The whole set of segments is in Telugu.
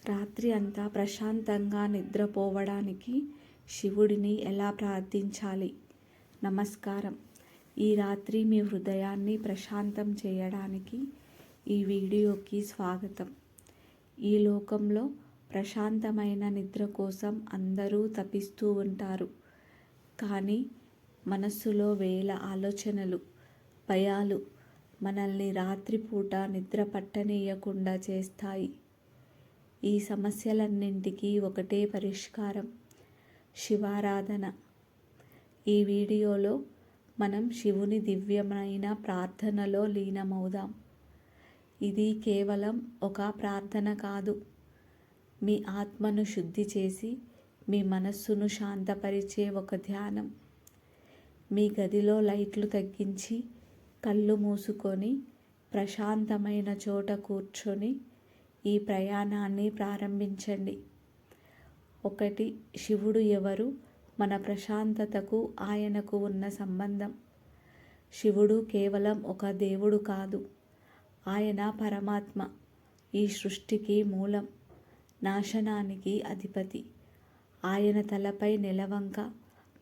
రాత్రి అంతా ప్రశాంతంగా నిద్రపోవడానికి శివుడిని ఎలా ప్రార్థించాలి? నమస్కారం. ఈ రాత్రి మీ హృదయాన్ని ప్రశాంతం చేయడానికి ఈ వీడియోకి స్వాగతం. ఈ లోకంలో ప్రశాంతమైన నిద్ర కోసం అందరూ తపిస్తూ ఉంటారు. కానీ మనస్సులో వేల ఆలోచనలు, భయాలు మనల్ని రాత్రిపూట నిద్ర పట్టనీయకుండా చేస్తాయి. ఈ సమస్యలన్నింటికీ ఒకటే పరిష్కారం: శివారాధన. ఈ వీడియోలో మనం శివుని దివ్యమైన ప్రార్థనలో లీనమవుదాం. ఇది కేవలం ఒక ప్రార్థన కాదు, మీ ఆత్మను శుద్ధి చేసి మీ మనస్సును శాంతపరిచే ఒక ధ్యానం. మీ గదిలో లైట్లు తగ్గించి కళ్ళు మూసుకొని ప్రశాంతమైన చోట కూర్చొని ఈ ప్రయాణాన్ని ప్రారంభించండి. 1. శివుడు ఎవరు? మన ప్రశాంతతకు ఆయనకు ఉన్న సంబంధం. శివుడు కేవలం ఒక దేవుడు కాదు, ఆయన పరమాత్మ, ఈ సృష్టికి మూలం, నాశనానికి అధిపతి. ఆయన తలపై నెలవంక,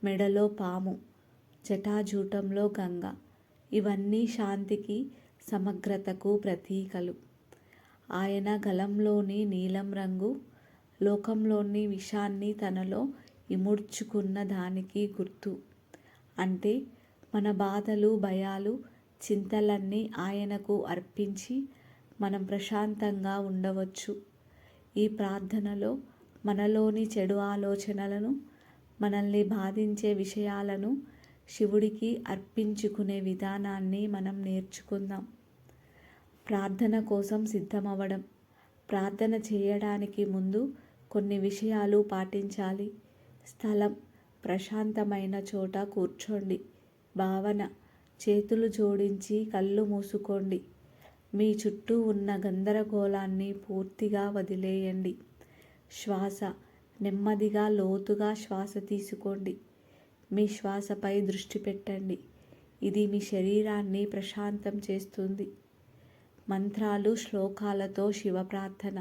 మెడలో పాము, జటాజూటంలో గంగ. ఇవన్నీ శాంతికి, సమగ్రతకు ప్రతీకలు. ఆయన గళంలోని నీలం రంగు లోకంలోని విషాన్ని తనలో ఇముడ్చుకున్న దానికి గుర్తు. అంటే మన బాధలు, భయాలు, చింతలన్నీ ఆయనకు అర్పించి మనం ప్రశాంతంగా ఉండవచ్చు. ఈ ప్రార్థనలో మనలోని చెడు ఆలోచనలను, మనల్ని బాధించే విషయాలను శివుడికి అర్పించుకునే విధానాన్ని మనం నేర్చుకుందాం. ప్రార్థన కోసం సిద్ధమవ్వడం. ప్రార్థన చేయడానికి ముందు కొన్ని విషయాలు పాటించాలి. స్థలం: ప్రశాంతమైన చోట కూర్చోండి. భావన: చేతులు జోడించి కళ్ళు మూసుకోండి. మీ చుట్టూ ఉన్న గందరగోళాన్ని పూర్తిగా వదిలేయండి. శ్వాస: నెమ్మదిగా లోతుగా శ్వాస తీసుకోండి. మీ శ్వాసపై దృష్టి పెట్టండి. ఇది మీ శరీరాన్ని ప్రశాంతం చేస్తుంది. మంత్రాలు, శ్లోకాలతో శివ ప్రార్థన.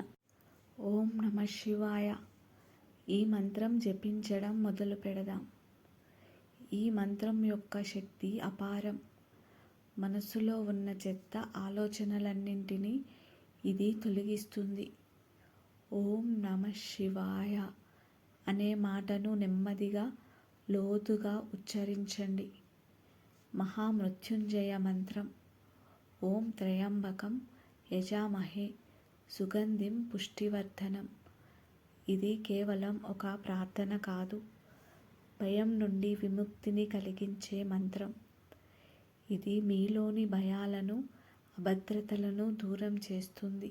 ఓం నమః శివాయ. ఈ మంత్రం జపించడం మొదలు పెడదాం. ఈ మంత్రం యొక్క శక్తి అపారం. మనసులో ఉన్న చెత్త ఆలోచనలన్నింటినీ ఇది తొలగిస్తుంది. ఓం నమః శివాయ అనే మాటను నెమ్మదిగా, లోతుగా ఉచ్చరించండి. మహామృత్యుంజయ మంత్రం. ఓం త్రయంబకం యజామహే సుగంధిం పుష్టివర్ధనం. ఇది కేవలం ఒక ప్రార్థన కాదు, భయం నుండి విముక్తిని కలిగించే మంత్రం. ఇది మీలోని భయాలను, అభద్రతలను దూరం చేస్తుంది.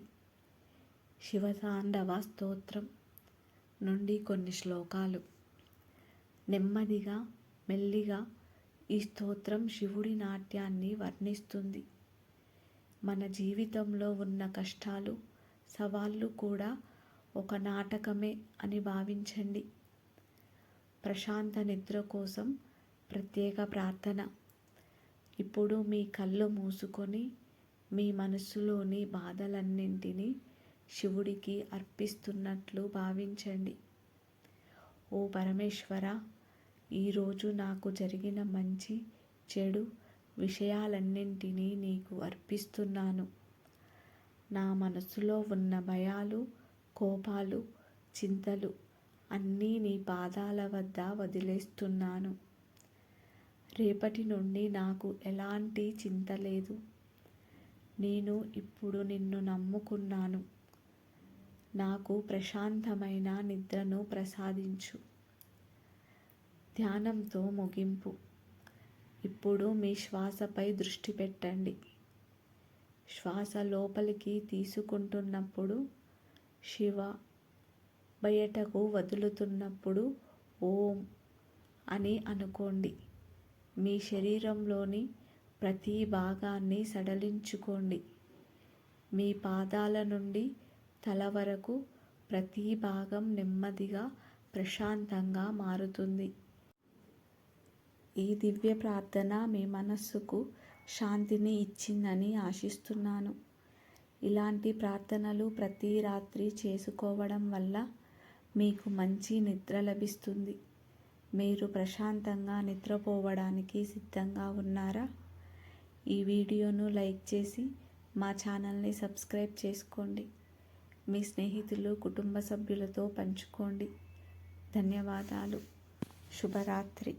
శివతాండవ స్తోత్రం నుండి కొన్ని శ్లోకాలు. నెమ్మదిగా, మెల్లిగా ఈ స్తోత్రం శివుడి నాట్యాన్ని వర్ణిస్తుంది. మన జీవితంలో ఉన్న కష్టాలు, సవాళ్ళు కూడా ఒక నాటకమే అని భావించండి. ప్రశాంత నిద్ర కోసం ప్రత్యేక ప్రార్థన. ఇప్పుడు మీ కళ్ళు మూసుకొని మీ మనస్సులోని బాధలన్నింటినీ శివుడికి అర్పిస్తున్నట్లు భావించండి. ఓ పరమేశ్వర, ఈరోజు నాకు జరిగిన మంచి, చెడు విషయాలన్నింటినీ నీకు అర్పిస్తున్నాను. నా మనసులో ఉన్న భయాలు, కోపాలు, చింతలు అన్నీ నీ పాదాల వద్ద వదిలేస్తున్నాను. రేపటి నుండి నాకు ఎలాంటి చింత లేదు. నేను ఇప్పుడు నిన్ను నమ్ముకున్నాను. నాకు ప్రశాంతమైన నిద్రను ప్రసాదించు. ధ్యానంతో ముగింపు. ఇప్పుడు మీ శ్వాసపై దృష్టి పెట్టండి. శ్వాస లోపలికి తీసుకుంటున్నప్పుడు శివ, బయటకు వదులుతున్నప్పుడు ఓం అని అనుకోండి. మీ శరీరంలోని ప్రతి భాగాన్ని సడలించుకోండి. మీ పాదాల నుండి తల వరకు ప్రతి భాగం నెమ్మదిగా, ప్రశాంతంగా మారుతుంది. ఈ దివ్య ప్రార్థన మీ మనస్సుకు శాంతిని ఇచ్చిందని ఆశిస్తున్నాను. ఇలాంటి ప్రార్థనలు ప్రతి రాత్రి చేసుకోవడం వల్ల మీకు మంచి నిద్ర లభిస్తుంది. మీరు ప్రశాంతంగా నిద్రపోవడానికి సిద్ధంగా ఉన్నారా? ఈ వీడియోను లైక్ చేసి మా ఛానల్ని సబ్స్క్రైబ్ చేసుకోండి. మీ స్నేహితులు, కుటుంబ సభ్యులతో పంచుకోండి. ధన్యవాదాలు. శుభరాత్రి.